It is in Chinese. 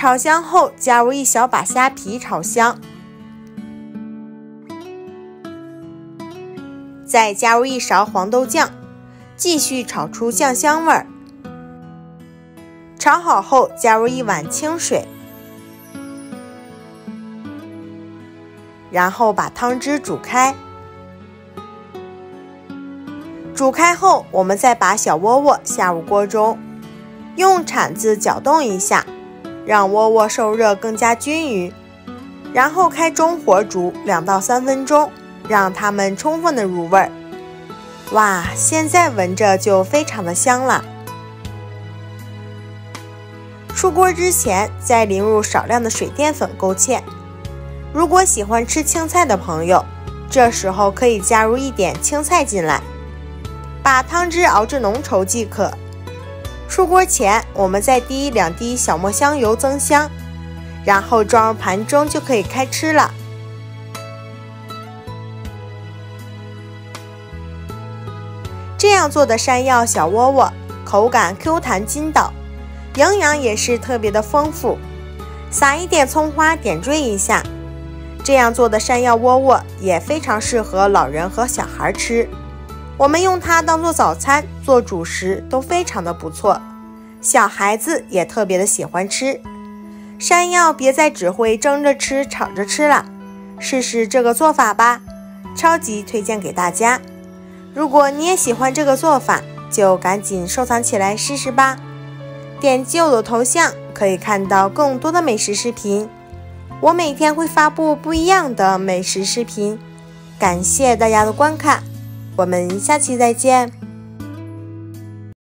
炒香后加入一小把虾皮炒香，再加入一勺黄豆酱，继续炒出酱香味儿。炒好后加入一碗清水，然后把汤汁煮开。煮开后，我们再把小窝窝下入锅中，用铲子搅动一下，让窝窝受热更加均匀，然后开中火煮2到3分钟，让它们充分的入味儿。哇，现在闻着就非常的香了。出锅之前再淋入少量的水淀粉勾芡。如果喜欢吃青菜的朋友，这时候可以加入一点青菜进来，把汤汁熬至浓稠即可。出锅前我们再滴2滴小磨香油增香，然后装入盘中就可以开吃了。这样做的山药小窝窝口感 Q 弹筋道，营养也是特别的丰富。撒一点葱花点缀一下，这样做的山药窝窝也非常适合老人和小孩吃。我们用它当做早餐、做主食都非常的不错，小孩子也特别的喜欢吃。山药别再只会蒸着吃、炒着吃了，试试这个做法吧，超级推荐给大家。如果你也喜欢这个做法，就赶紧收藏起来试试吧。点击我的头像可以看到更多的美食视频，我每天会发布不一样的美食视频。感谢大家的观看，我们下期再见。